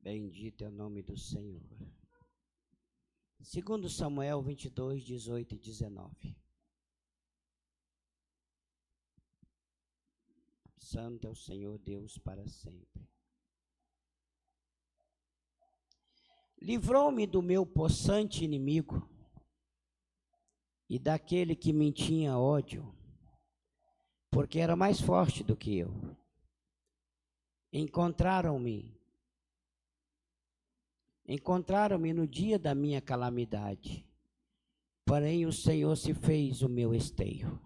Bendito é o nome do Senhor. Segundo Samuel 22, 18 e 19. Santo é o Senhor Deus para sempre. Livrou-me do meu possante inimigo e daquele que me tinha ódio, porque era mais forte do que eu. Encontraram-me no dia da minha calamidade, porém o Senhor se fez o meu esteio.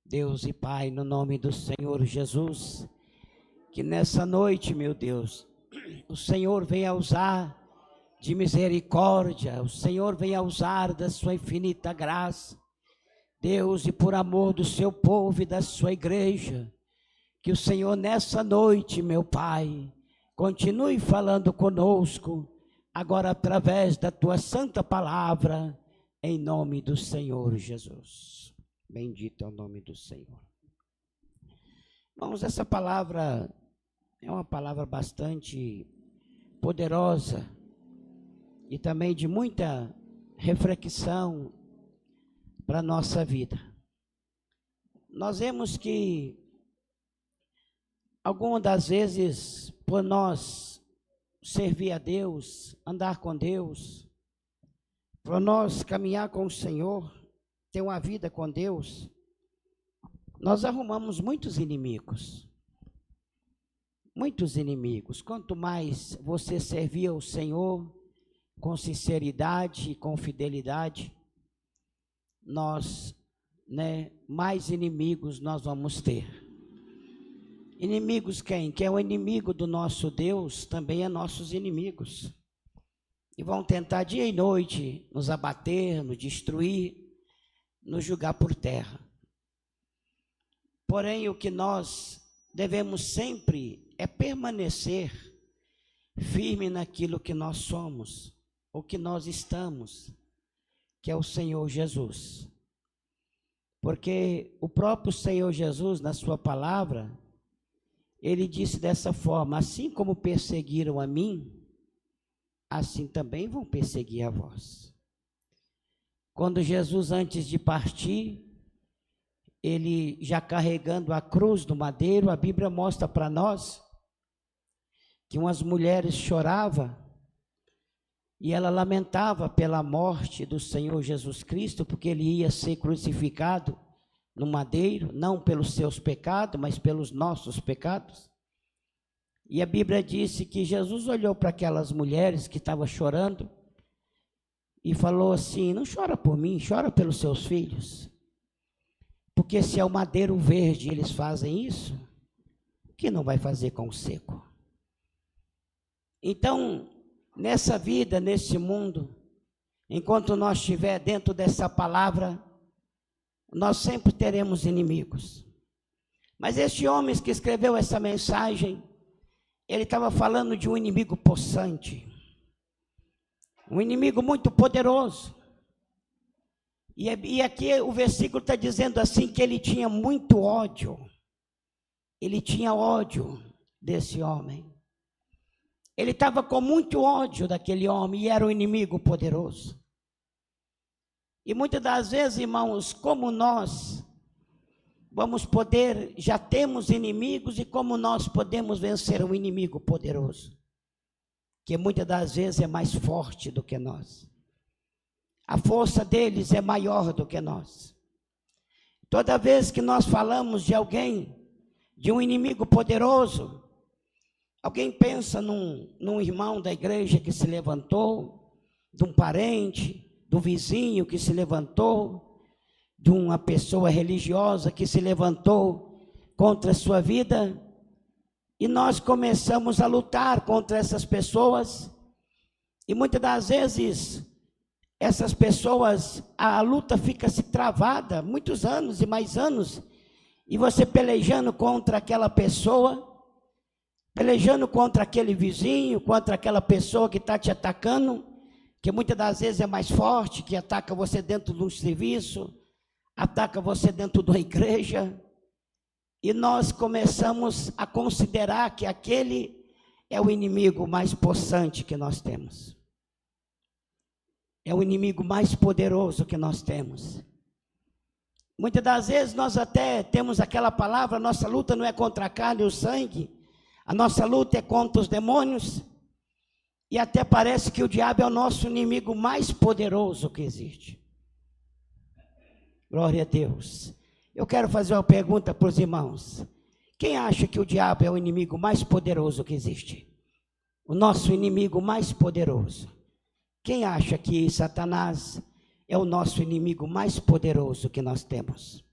Deus e Pai, no nome do Senhor Jesus, que nessa noite, meu Deus, o Senhor venha usar de misericórdia, o Senhor venha usar da sua infinita graça, Deus, e por amor do seu povo e da sua igreja, que o Senhor nessa noite, meu Pai, continue falando conosco, agora através da tua santa palavra, em nome do Senhor Jesus. Bendito é o nome do Senhor. Irmãos, essa palavra é uma palavra bastante poderosa e também de muita reflexão para a nossa vida. Nós vemos que algumas das vezes, por nós servir a Deus, andar com Deus, por nós caminhar com o Senhor, ter uma vida com Deus, nós arrumamos muitos inimigos. Muitos inimigos. Quanto mais você servir ao Senhor com sinceridade e com fidelidade, nós, mais inimigos nós vamos ter. Inimigos quem? Quem é o inimigo do nosso Deus também é nossos inimigos. E vão tentar dia e noite nos abater, nos destruir, nos julgar por terra. Porém, o que nós devemos sempre é permanecer firme naquilo que nós somos, o que nós estamos, que é o Senhor Jesus. Porque o próprio Senhor Jesus, na sua palavra, ele disse dessa forma: assim como perseguiram a mim, assim também vão perseguir a vós. Quando Jesus, antes de partir, ele já carregando a cruz do madeiro, a Bíblia mostra para nós que umas mulheres choravam e ela lamentava pela morte do Senhor Jesus Cristo, porque ele ia ser crucificado no madeiro, não pelos seus pecados, mas pelos nossos pecados. E a Bíblia disse que Jesus olhou para aquelas mulheres que estavam chorando e falou assim: não chora por mim, chora pelos seus filhos. Porque se é o madeiro verde eles fazem isso, o que não vai fazer com o seco? Então, nessa vida, nesse mundo, enquanto nós estiver dentro dessa palavra, nós sempre teremos inimigos. Mas este homem que escreveu essa mensagem, ele estava falando de um inimigo possante, um inimigo muito poderoso. E aqui o versículo está dizendo assim, que ele tinha muito ódio. Ele tinha ódio desse homem. Ele estava com muito ódio daquele homem e era um inimigo poderoso. E muitas das vezes, irmãos, como nós vamos poder, já temos inimigos, e como nós podemos vencer um inimigo poderoso, que muitas das vezes é mais forte do que nós. A força deles é maior do que nós. Toda vez que nós falamos de alguém, de um inimigo poderoso, alguém pensa num irmão da igreja que se levantou, de um parente, do vizinho que se levantou, de uma pessoa religiosa que se levantou contra a sua vida, e nós começamos a lutar contra essas pessoas, e muitas das vezes essas pessoas, a luta fica se travada, muitos anos e mais anos, e você pelejando contra aquela pessoa, pelejando contra aquele vizinho, contra aquela pessoa que está te atacando, que muitas das vezes é mais forte, que ataca você dentro de um serviço, ataca você dentro de uma igreja, e nós começamos a considerar que aquele é o inimigo mais possante que nós temos. É o inimigo mais poderoso que nós temos. Muitas das vezes nós até temos aquela palavra, nossa luta não é contra a carne e o sangue, a nossa luta é contra os demônios, e até parece que o diabo é o nosso inimigo mais poderoso que existe. Glória a Deus. Eu quero fazer uma pergunta para os irmãos. Quem acha que o diabo é o inimigo mais poderoso que existe? O nosso inimigo mais poderoso. Quem acha que Satanás é o nosso inimigo mais poderoso que nós temos?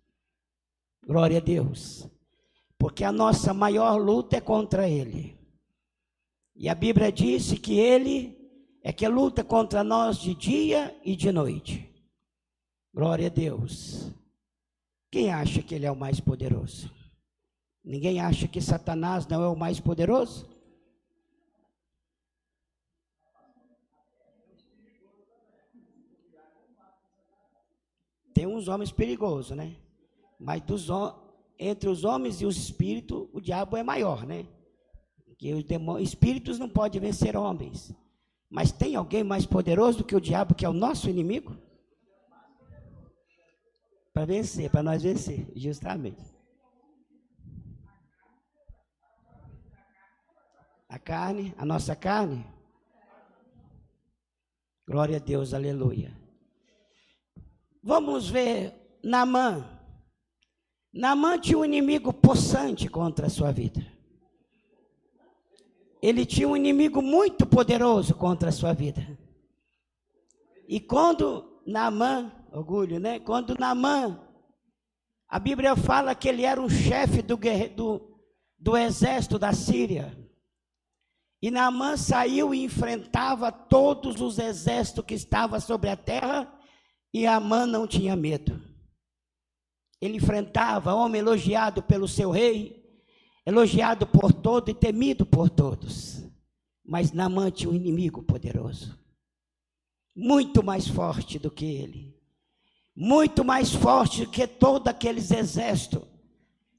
Glória a Deus. Porque a nossa maior luta é contra ele. E a Bíblia disse que ele é que luta contra nós de dia e de noite. Glória a Deus. Quem acha que ele é o mais poderoso? Ninguém acha que Satanás não é o mais poderoso? Tem uns homens perigosos, né? Mas entre os homens e os espíritos, o diabo é maior, né? Porque os espíritos não podem vencer homens. Mas tem alguém mais poderoso do que o diabo, que é o nosso inimigo? Para vencer, para nós vencer, justamente. A carne, a nossa carne. Glória a Deus, aleluia. Vamos ver Naamã. Naamã tinha um inimigo possante contra a sua vida. Ele tinha um inimigo muito poderoso contra a sua vida. E quando Naamã, orgulho, né? Quando Naamã, a Bíblia fala que ele era um chefe do exército da Síria. E Naamã saiu e enfrentava todos os exércitos que estavam sobre a terra, e Naamã não tinha medo. Ele enfrentava, homem elogiado pelo seu rei, elogiado por todos e temido por todos. Mas Naamã tinha um inimigo poderoso, muito mais forte do que ele, muito mais forte do que todos aqueles exércitos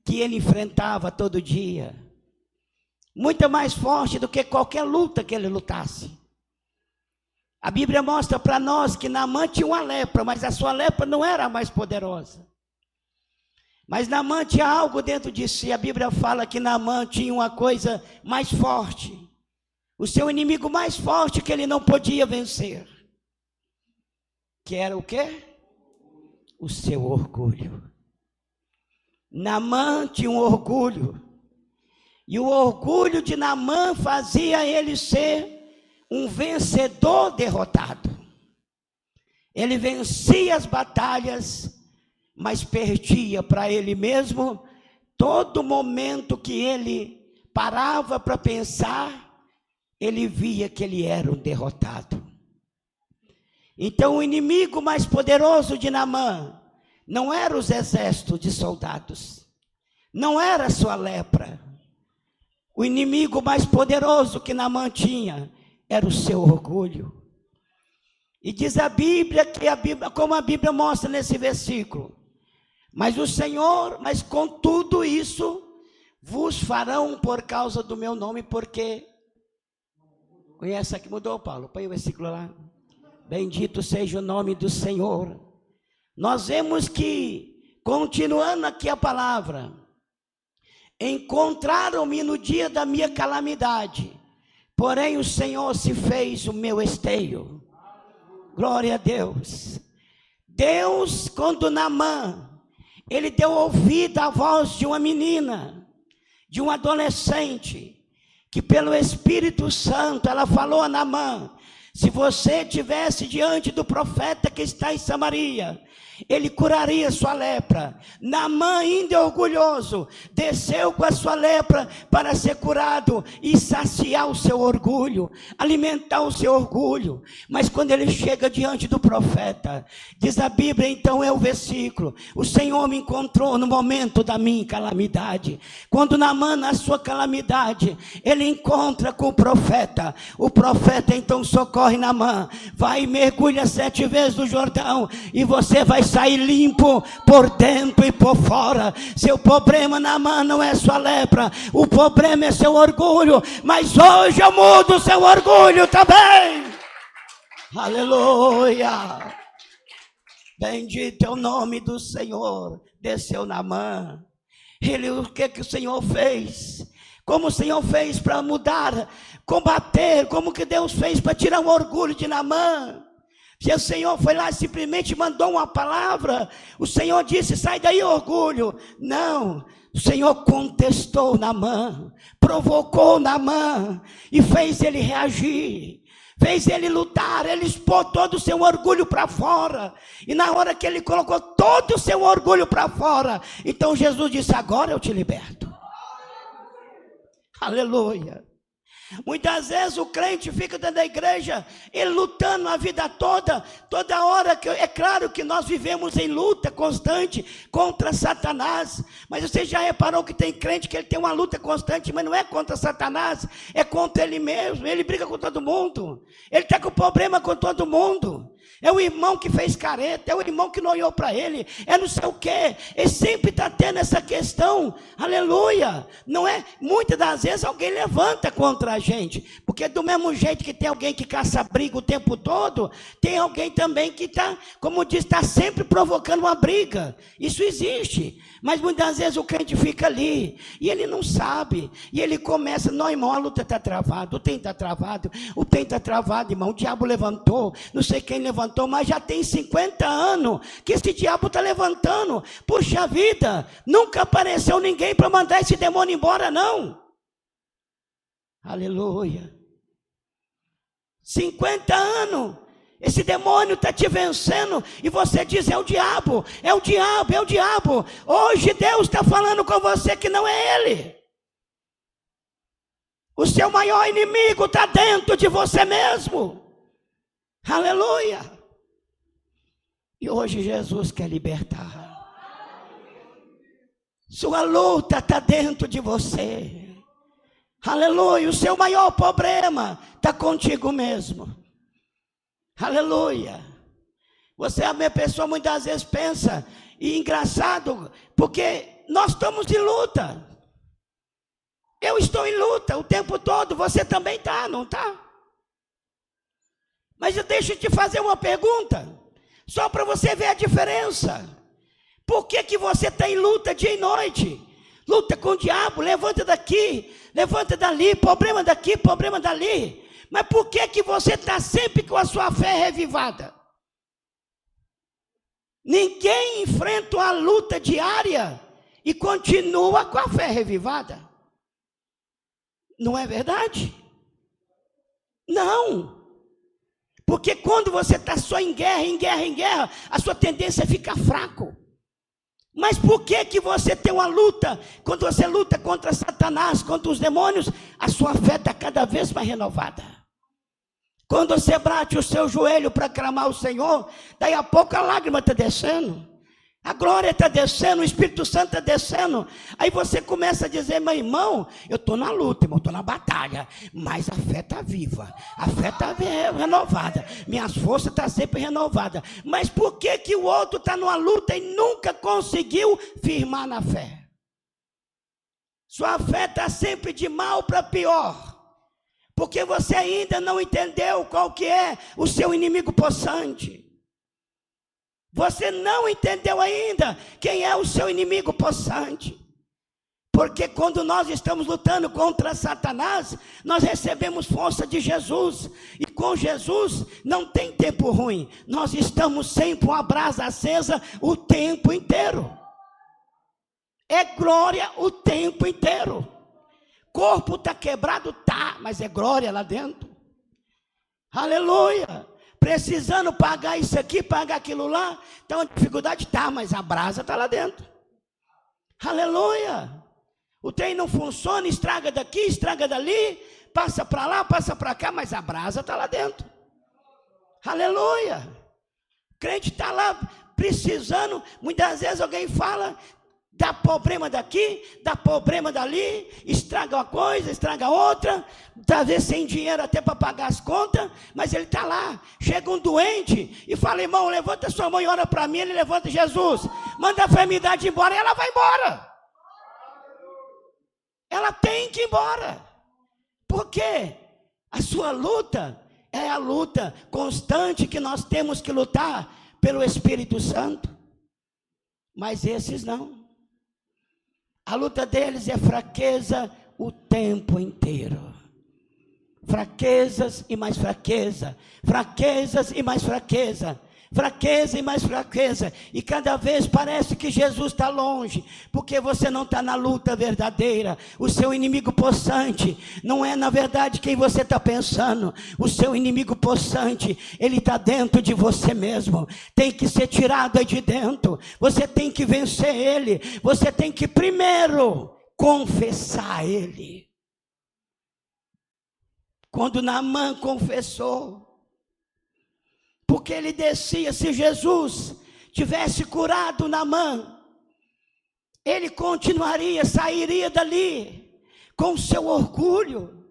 que ele enfrentava todo dia, muito mais forte do que qualquer luta que ele lutasse. A Bíblia mostra para nós que Naamã tinha uma lepra, mas a sua lepra não era a mais poderosa. Mas Naamã tinha algo dentro de si. A Bíblia fala que Naamã tinha uma coisa mais forte. O seu inimigo mais forte que ele não podia vencer. Que era o quê? O seu orgulho. Naamã tinha um orgulho. E o orgulho de Naamã fazia ele ser um vencedor derrotado. Ele vencia as batalhas, mas perdia para ele mesmo. Todo momento que ele parava para pensar, ele via que ele era um derrotado. Então o inimigo mais poderoso de Naamã não era os exércitos de soldados, não era a sua lepra. O inimigo mais poderoso que Naamã tinha era o seu orgulho. E diz a Bíblia, como a Bíblia mostra nesse versículo, mas com tudo isso, vos farão por causa do meu nome, porque, conhece aqui, mudou, Paulo, põe o versículo lá, bendito seja o nome do Senhor. Nós vemos que, continuando aqui a palavra, encontraram-me no dia da minha calamidade, porém o Senhor se fez o meu esteio. Glória a Deus. Deus, quando Naamã, ele deu ouvido à voz de uma menina, de um adolescente, que pelo Espírito Santo, ela falou a Naamã: se você estivesse diante do profeta que está em Samaria, ele curaria sua lepra. Naamã, ainda orgulhoso, desceu com a sua lepra para ser curado e saciar o seu orgulho, alimentar o seu orgulho. Mas quando ele chega diante do profeta, diz a Bíblia, então é o versículo: o Senhor me encontrou no momento da minha calamidade. Quando Naamã, na sua calamidade, ele encontra com o profeta então socorre Naamã, vai e mergulha 7 vezes no Jordão, e você vai sair limpo por dentro e por fora. Seu problema na mão não é sua lepra, o problema é seu orgulho, mas hoje eu mudo o seu orgulho também. Aleluia. Bendito é o nome do Senhor. Desceu Naamã. O que o Senhor fez? Como o Senhor fez para mudar, combater, como que Deus fez para tirar o orgulho de Naamã? Se o Senhor foi lá e simplesmente mandou uma palavra, o Senhor disse, sai daí orgulho. Não, o Senhor contestou Naamã, provocou Naamã e fez ele reagir, fez ele lutar, ele expôs todo o seu orgulho para fora. E na hora que ele colocou todo o seu orgulho para fora, então Jesus disse, agora eu te liberto. Aleluia. Muitas vezes o crente fica dentro da igreja, ele lutando a vida toda hora, é claro que nós vivemos em luta constante contra Satanás, mas você já reparou que tem crente que ele tem uma luta constante, mas não é contra Satanás, é contra ele mesmo, ele briga com todo mundo, ele está com problema com todo mundo. É o irmão que fez careta, é o irmão que não olhou para ele, é não sei o quê. Ele sempre está tendo essa questão, aleluia. Não é? Muitas das vezes alguém levanta contra a gente, porque do mesmo jeito que tem alguém que caça briga o tempo todo, tem alguém também que está, como diz, está sempre provocando uma briga. Isso existe, mas muitas vezes o crente fica ali, e ele não sabe, e ele começa, não irmão, a luta está travada, o trem está travado, irmão, o diabo levantou, não sei quem levantou, mas já tem 50 anos que esse diabo está levantando. Puxa vida, nunca apareceu ninguém para mandar esse demônio embora, não. Aleluia. 50 anos, esse demônio está te vencendo, e você diz, é o diabo, é o diabo, é o diabo. Hoje Deus está falando com você que não é ele. O seu maior inimigo está dentro de você mesmo. Aleluia. E hoje Jesus quer libertar. Sua luta está dentro de você. Aleluia. O seu maior problema está contigo mesmo. Aleluia. Você, a minha pessoa, muitas vezes pensa, e engraçado, porque nós estamos em luta. Eu estou em luta o tempo todo, você também está, não está? Mas deixa eu te fazer uma pergunta. Só para você ver a diferença. Por que você está em luta dia e noite? Luta com o diabo, levanta daqui, levanta dali, problema daqui, problema dali. Mas por que você está sempre com a sua fé revivada? Ninguém enfrenta uma luta diária e continua com a fé revivada. Não é verdade? Não. Porque quando você está só em guerra, a sua tendência é ficar fraco. Mas por que você tem uma luta? Quando você luta contra Satanás, contra os demônios, a sua fé está cada vez mais renovada. Quando você bate o seu joelho para clamar ao Senhor, daí a pouco a lágrima está descendo. A glória está descendo, o Espírito Santo está descendo. Aí você começa a dizer, meu irmão, eu estou na luta, irmão, estou na batalha, mas a fé está viva, a fé está renovada, minhas forças estão sempre renovadas. Mas por que o outro está numa luta e nunca conseguiu firmar na fé? Sua fé está sempre de mal para pior, porque você ainda não entendeu qual que é o seu inimigo possante. Você não entendeu ainda quem é o seu inimigo possante. Porque quando nós estamos lutando contra Satanás, nós recebemos força de Jesus. E com Jesus não tem tempo ruim. Nós estamos sempre com a brasa acesa o tempo inteiro. É glória o tempo inteiro. Corpo está quebrado, tá, mas é glória lá dentro. Aleluia. Precisando pagar isso aqui, pagar aquilo lá, então a dificuldade está, mas a brasa está lá dentro. Aleluia. O trem não funciona, estraga daqui, estraga dali, passa para lá, passa para cá, mas a brasa está lá dentro. Aleluia. O crente está lá precisando, muitas vezes alguém fala, Dá problema daqui, dá problema dali, estraga uma coisa, estraga outra, às vezes sem dinheiro até para pagar as contas, mas ele está lá. Chega um doente e fala: irmão, levanta sua mão e ora para mim. Ele levanta: Jesus, manda a enfermidade embora, e ela vai embora. Ela tem que ir embora. Por quê? A sua luta é a luta constante que nós temos que lutar pelo Espírito Santo. Mas esses não. A luta deles é fraqueza o tempo inteiro. Fraquezas e mais fraqueza. Fraquezas e mais fraqueza. Fraqueza e mais fraqueza. E cada vez parece que Jesus está longe. Porque você não está na luta verdadeira. O seu inimigo possante não é na verdade quem você está pensando. O seu inimigo possante, ele está dentro de você mesmo. Tem que ser tirado aí de dentro. Você tem que vencer ele. Você tem que primeiro confessar ele. Quando Naamã confessou, porque ele descia, se Jesus tivesse curado Naamã, ele continuaria, sairia dali com seu orgulho.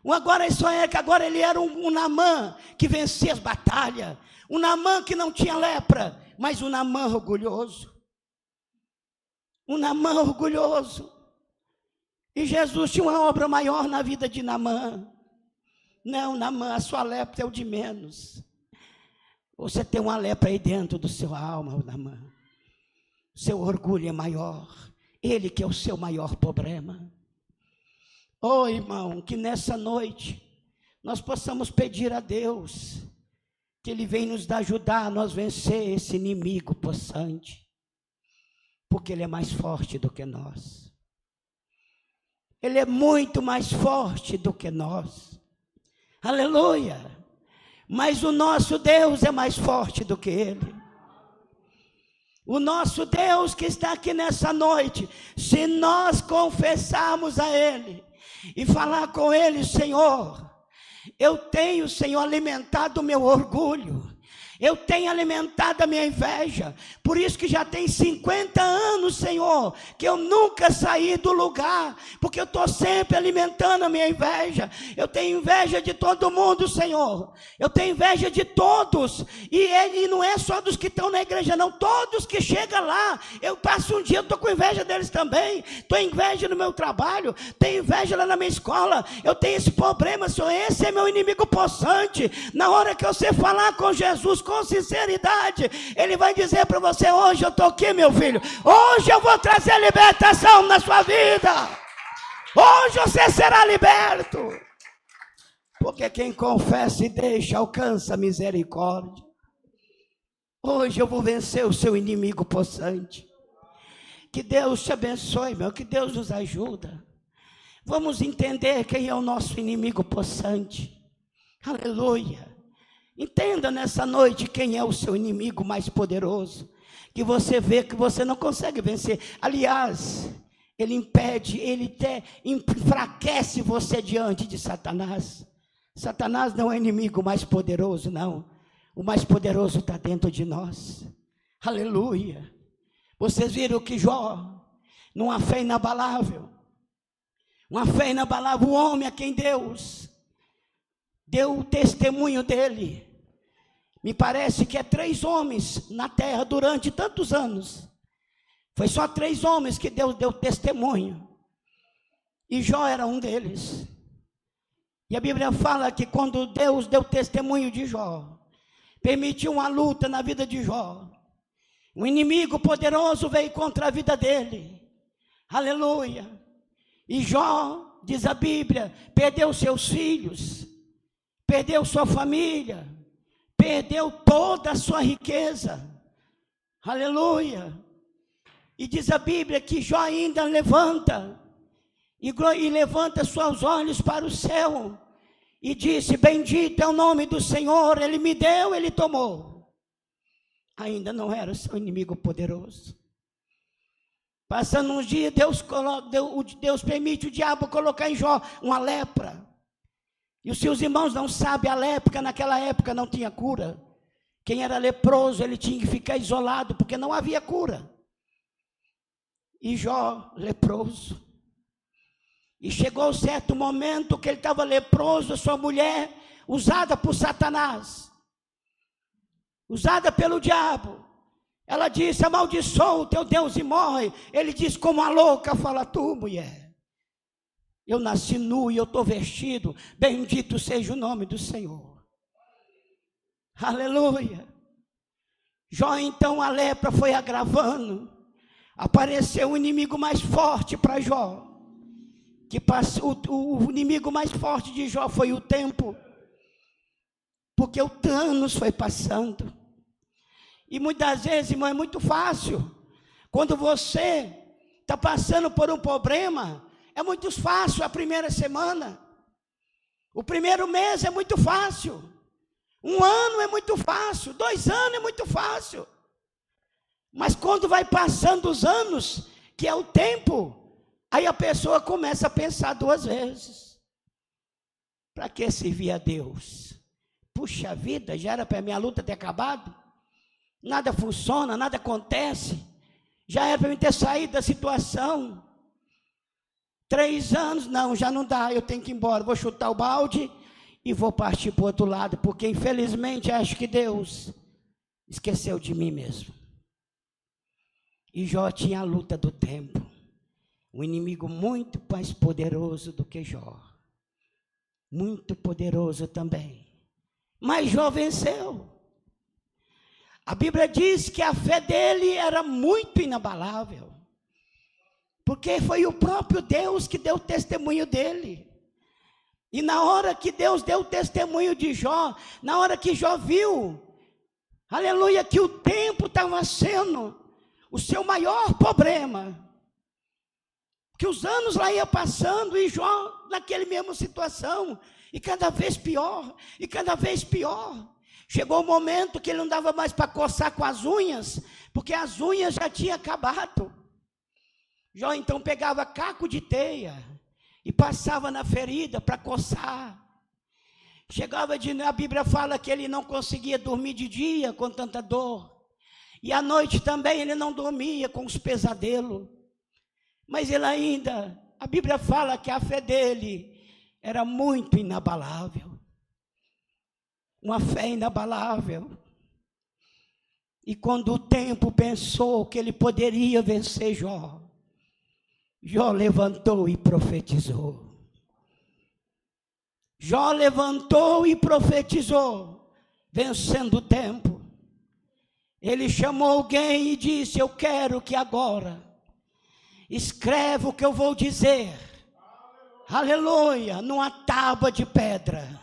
Agora isso é que agora ele era um Naamã que vencia as batalhas, um Naamã que não tinha lepra, mas um Naamã orgulhoso. Um Naamã orgulhoso. E Jesus tinha uma obra maior na vida de Naamã. Não, Naamã, a sua lepra é o de menos. Você tem uma lepra aí dentro do seu alma, Naamã. Seu orgulho é maior. Ele que é o seu maior problema. Oh, irmão, que nessa noite nós possamos pedir a Deus que Ele venha nos ajudar a nós vencer esse inimigo possante. Porque Ele é mais forte do que nós. Ele é muito mais forte do que nós. Aleluia! Mas o nosso Deus é mais forte do que ele. O nosso Deus que está aqui nessa noite, se nós confessarmos a Ele e falar com Ele: Senhor, eu tenho, Senhor, alimentado o meu orgulho. Eu tenho alimentado a minha inveja. Por isso que já tem 50 anos, Senhor, que eu nunca saí do lugar. Porque eu estou sempre alimentando a minha inveja. Eu tenho inveja de todo mundo, Senhor. Eu tenho inveja de todos. E não é só dos que estão na igreja, não. Todos que chegam lá, eu passo um dia, eu estou com inveja deles também. Estou inveja no meu trabalho. Tenho inveja lá na minha escola. Eu tenho esse problema, Senhor. Esse é meu inimigo possante. Na hora que você falar com Jesus, com sinceridade, Ele vai dizer para você: hoje eu estou aqui, meu filho, hoje eu vou trazer libertação na sua vida, hoje você será liberto, porque quem confessa e deixa alcança misericórdia. Hoje eu vou vencer o seu inimigo possante. Que Deus te abençoe, meu, que Deus nos ajuda. Vamos entender quem é o nosso inimigo possante. Aleluia. Entenda nessa noite quem é o seu inimigo mais poderoso, que você vê que você não consegue vencer. Aliás, ele impede, ele até enfraquece você diante de Satanás. Satanás não é o inimigo mais poderoso, não. O mais poderoso está dentro de nós. Aleluia. Vocês viram que Jó, numa fé inabalável, o homem a quem Deus deu o testemunho dele. Me parece que é 3 homens na terra durante tantos anos. Foi só 3 homens que Deus deu testemunho. E Jó era um deles. E a Bíblia fala que quando Deus deu testemunho de Jó, permitiu uma luta na vida de Jó, um inimigo poderoso veio contra a vida dele. Aleluia. E Jó, diz a Bíblia, perdeu seus filhos, perdeu sua família, perdeu toda a sua riqueza. Aleluia. E diz a Bíblia que Jó ainda levanta seus olhos para o céu e disse: bendito é o nome do Senhor, Ele me deu, Ele tomou. Ainda não era o seu inimigo poderoso. Passando uns dias, Deus permite o diabo colocar em Jó uma lepra. E os seus irmãos não sabem, a lepra naquela época não tinha cura. Quem era leproso, ele tinha que ficar isolado, porque não havia cura. e Jó leproso. E chegou um certo momento que ele estava leproso, sua mulher, usada por Satanás, usada pelo diabo. Ela disse: amaldiçoa o teu Deus e morre. Ele disse, como a louca, fala tu, mulher. Eu nasci nu e eu estou vestido. Bendito seja o nome do Senhor. Aleluia. Jó, então, a lepra foi agravando. Apareceu o inimigo mais forte para Jó. O inimigo mais forte de Jó foi o tempo. Porque o anos foi passando. E muitas vezes, irmão, é muito fácil. Quando você está passando por um problema, é muito fácil a primeira semana. O primeiro mês é muito fácil. 1 ano é muito fácil. 2 anos é muito fácil. Mas quando vai passando os anos, que é o tempo, aí a pessoa começa a pensar 2 vezes. Para que servir a Deus? Puxa vida, já era para minha luta ter acabado? Nada funciona, nada acontece. Já era para mim ter saído da situação. 3 anos, não, já não dá, eu tenho que ir embora. Vou chutar o balde e vou partir para o outro lado, porque infelizmente acho que Deus esqueceu de mim mesmo. E Jó tinha a luta do tempo. Um inimigo muito mais poderoso do que Jó. Muito poderoso também. Mas Jó venceu. A Bíblia diz que a fé dele era muito inabalável. Porque foi o próprio Deus que deu testemunho dele. E na hora que Deus deu o testemunho de Jó, na hora que Jó viu, aleluia, que o tempo estava sendo o seu maior problema, que os anos lá iam passando e Jó naquela mesma situação, e cada vez pior, e cada vez pior. Chegou o momento que ele não dava mais para coçar com as unhas, porque as unhas já tinham acabado. Jó então pegava caco de teia e passava na ferida para coçar. A Bíblia fala que ele não conseguia dormir de dia com tanta dor. E à noite também ele não dormia com os pesadelos. Mas ele ainda, a Bíblia fala que a fé dele era muito inabalável. Uma fé inabalável. E quando o tempo pensou que ele poderia vencer Jó, Jó levantou e profetizou. Jó levantou e profetizou, vencendo o tempo. Ele chamou alguém e disse: eu quero que agora escreva o que eu vou dizer, aleluia, numa tábua de pedra,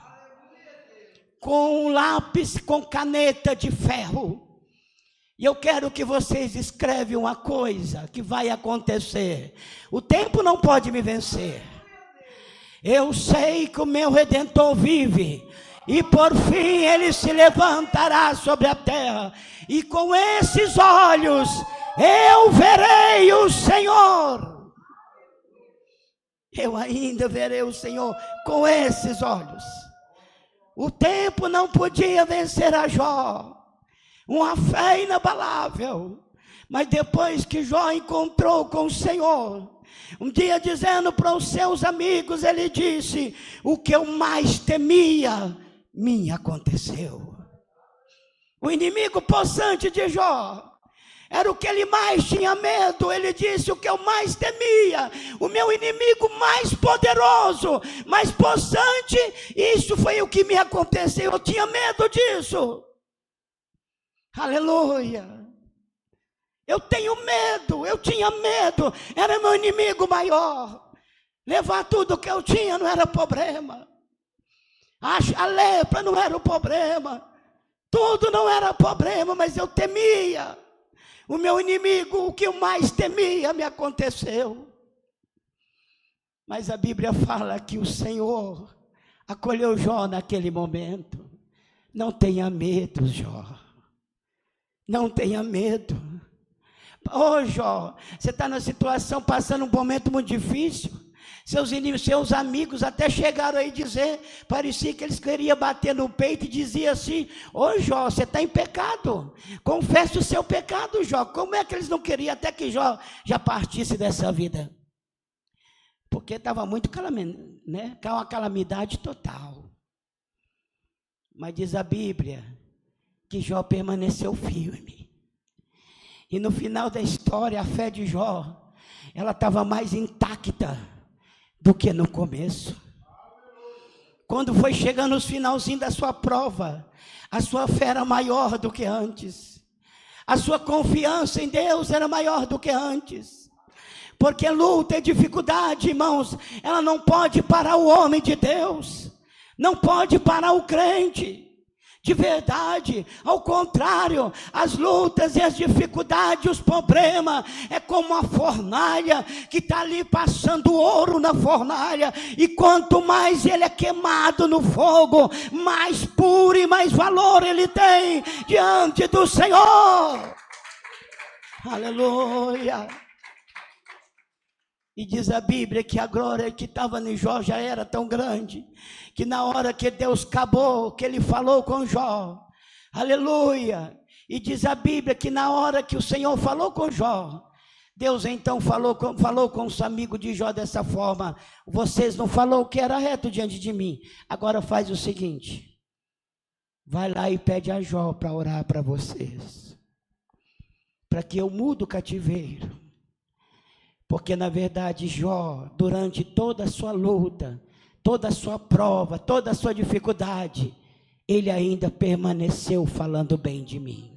com um lápis, com caneta de ferro. E eu quero que vocês escrevem uma coisa que vai acontecer. O tempo não pode me vencer. Eu sei que o meu Redentor vive, e por fim ele se levantará sobre a terra, e com esses olhos eu verei o Senhor. Eu ainda verei o Senhor com esses olhos. O tempo não podia vencer a Jó. Uma fé inabalável. Mas depois que Jó encontrou com o Senhor, um dia dizendo para os seus amigos, ele disse: o que eu mais temia me aconteceu. O inimigo possante de Jó era o que ele mais tinha medo. Ele disse: o que eu mais temia, o meu inimigo mais poderoso, mais possante, isso foi o que me aconteceu. Eu tinha medo disso. Aleluia. Eu tenho medo, eu tinha medo. Era meu inimigo maior. Levar tudo que eu tinha não era problema. A lepra não era o problema. Tudo não era problema, mas eu temia. O meu inimigo, o que eu mais temia, me aconteceu. Mas a Bíblia fala que o Senhor acolheu Jó naquele momento. Não tenha medo, Jó. Não tenha medo. Ô Jó, você está numa situação, passando um momento muito difícil. Seus inimigos, seus amigos até chegaram aí dizer, parecia que eles queriam bater no peito e dizia assim: ô Jó, você está em pecado, confesse o seu pecado, Jó. Como é que eles não queriam até que Jó já partisse dessa vida? Porque estava muito né, com uma calamidade total. Mas diz a Bíblia que Jó permaneceu firme. E no final da história, a fé de Jó, ela estava mais intacta do que no começo. Quando foi chegando os finalzinhos da sua prova, a sua fé era maior do que antes. A sua confiança em Deus era maior do que antes. Porque luta e dificuldade, irmãos, ela não pode parar o homem de Deus. Não pode parar o crente. De verdade, ao contrário, as lutas e as dificuldades, os problemas, é como uma fornalha que está ali passando ouro na fornalha, e quanto mais ele é queimado no fogo, mais puro e mais valor ele tem diante do Senhor. Aleluia. E diz a Bíblia que a glória que estava em Jó já era tão grande, que na hora que Deus acabou, que ele falou com Jó, aleluia, e diz a Bíblia que na hora que o Senhor falou com Jó, Deus então falou com os amigos de Jó dessa forma: vocês não falaram o que era reto diante de mim, agora faz o seguinte, vai lá e pede a Jó para orar para vocês, para que eu mude o cativeiro. Porque na verdade Jó, durante toda a sua luta, toda a sua prova, toda a sua dificuldade, ele ainda permaneceu falando bem de mim.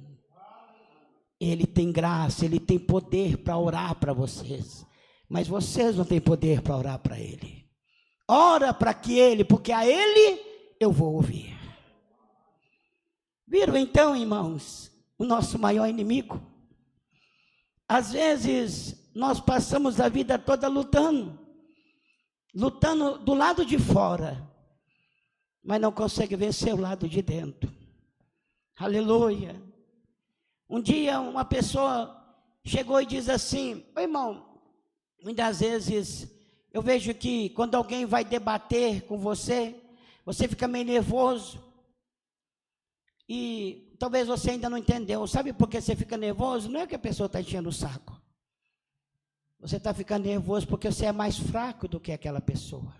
Ele tem graça, ele tem poder para orar para vocês, mas vocês não têm poder para orar para ele. Ora para que ele, porque a ele eu vou ouvir. Viram então, irmãos, o nosso maior inimigo? Às vezes nós passamos a vida toda lutando do lado de fora, mas não consegue vencer o lado de dentro. Aleluia. Um dia uma pessoa chegou e diz assim: ô irmão, muitas vezes eu vejo que quando alguém vai debater com você, você fica meio nervoso, e talvez você ainda não entendeu. Sabe por que você fica nervoso? Não é que a pessoa está enchendo o saco. Você está ficando nervoso porque você é mais fraco do que aquela pessoa.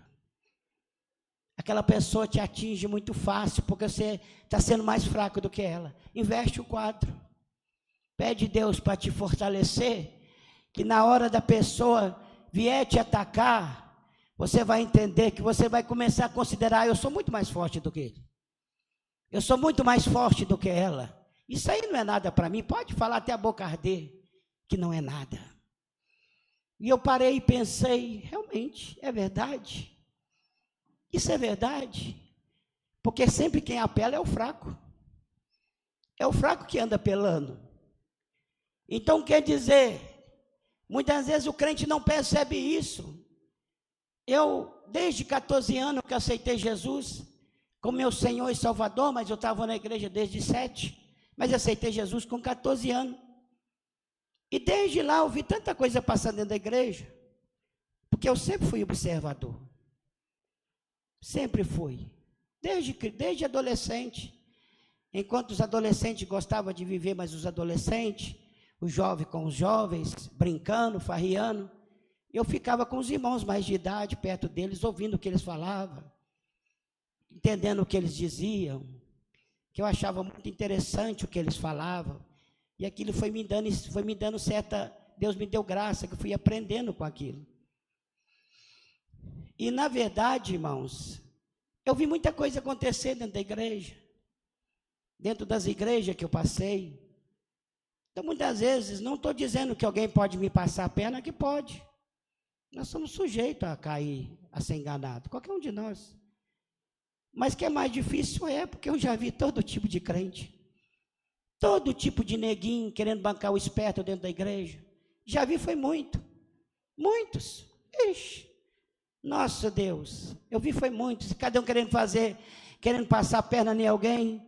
Aquela pessoa te atinge muito fácil porque você está sendo mais fraco do que ela. Inverte o quadro. Pede Deus para te fortalecer, que na hora da pessoa vier te atacar, você vai entender que você vai começar a considerar: eu sou muito mais forte do que ele. Eu sou muito mais forte do que ela. Isso aí não é nada para mim. Pode falar até a boca arder, que não é nada. E eu parei e pensei: realmente, é verdade. Isso é verdade. Porque sempre quem apela é o fraco. É o fraco que anda apelando. Então quer dizer, muitas vezes o crente não percebe isso. Eu, desde 14 anos que aceitei Jesus como meu Senhor e Salvador, mas eu estava na igreja desde 7, mas aceitei Jesus com 14 anos. E desde lá eu vi tanta coisa passando dentro da igreja, porque eu sempre fui observador. Sempre fui. Desde adolescente. Enquanto os adolescentes gostavam de viver, mas os adolescentes, os jovens com os jovens, brincando, farriando, eu ficava com os irmãos mais de idade, perto deles, ouvindo o que eles falavam, entendendo o que eles diziam, que eu achava muito interessante o que eles falavam. E aquilo foi me dando certa... Deus me deu graça, que eu fui aprendendo com aquilo. E na verdade, irmãos, eu vi muita coisa acontecer dentro da igreja. Dentro das igrejas que eu passei. Então, muitas vezes, não estou dizendo que alguém pode me passar a perna, que pode. Nós somos sujeitos a cair, a ser enganado. Qualquer um de nós. Mas que é mais difícil porque eu já vi todo tipo de crente. Todo tipo de neguinho querendo bancar o esperto dentro da igreja. Já vi, foi muito. Muitos. Ixi. Nossa Deus. Eu vi, foi muitos. Cada um querendo passar a perna em alguém.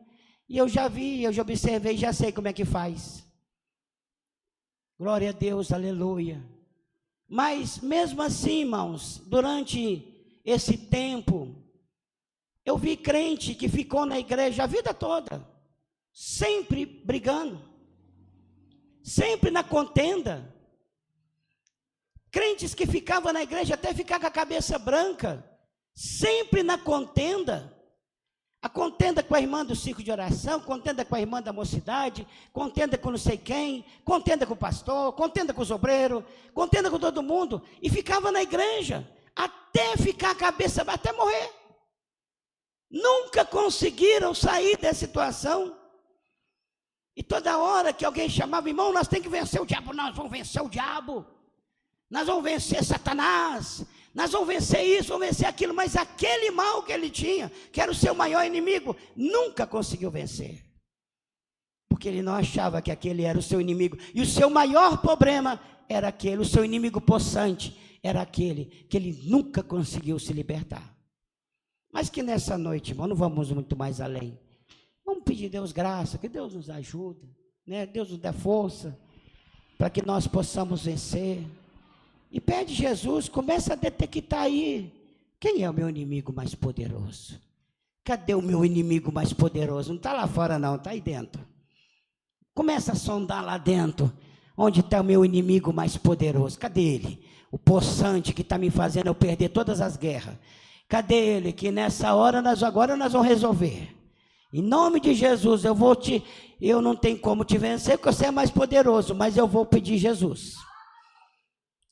E eu já vi, eu já observei, já sei como é que faz. Glória a Deus, aleluia. Mas mesmo assim, irmãos, durante esse tempo, eu vi crente que ficou na igreja a vida toda, sempre brigando, sempre na contenda. Crentes que ficavam na igreja até ficar com a cabeça branca, sempre na contenda. A contenda com a irmã do ciclo de oração, contenda com a irmã da mocidade, contenda com não sei quem, contenda com o pastor, contenda com os obreiros, contenda com todo mundo. E ficava na igreja, até ficar a cabeça, até morrer. Nunca conseguiram sair dessa situação. E toda hora que alguém chamava, irmão, nós temos que vencer o diabo, nós vamos vencer o diabo. Nós vamos vencer Satanás, nós vamos vencer isso, vamos vencer aquilo, mas aquele mal que ele tinha, que era o seu maior inimigo, nunca conseguiu vencer, porque ele não achava que aquele era o seu inimigo, e o seu maior problema era aquele, o seu inimigo possante, era aquele que ele nunca conseguiu se libertar. Mas que nessa noite, irmão, não vamos muito mais além, vamos pedir a Deus graça, que Deus nos ajude, né? Deus nos dê força, para que nós possamos vencer. E pede Jesus, começa a detectar aí, quem é o meu inimigo mais poderoso? Cadê o meu inimigo mais poderoso? Não está lá fora não, está aí dentro. Começa a sondar lá dentro, onde está o meu inimigo mais poderoso? Cadê ele? O possante que está me fazendo eu perder todas as guerras. Cadê ele? Que nessa hora, agora nós vamos resolver. Em nome de Jesus, eu não tenho como te vencer, porque você é mais poderoso, mas eu vou pedir Jesus.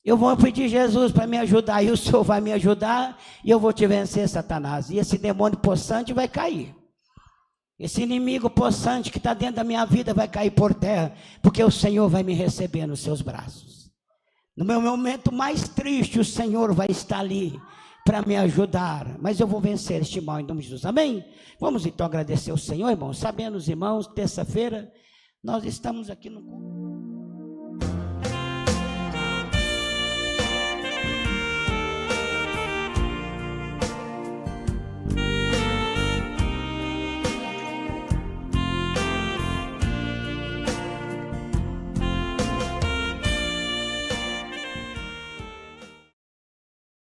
Eu vou pedir Jesus para me ajudar, e o Senhor vai me ajudar, e eu vou te vencer, Satanás, e esse demônio possante vai cair, esse inimigo possante que está dentro da minha vida vai cair por terra, porque o Senhor vai me receber nos seus braços. No meu momento mais triste, o Senhor vai estar ali para me ajudar, mas eu vou vencer este mal em nome de Jesus, amém? Vamos então agradecer ao Senhor, irmãos, sabendo, irmãos, terça-feira, nós estamos aqui no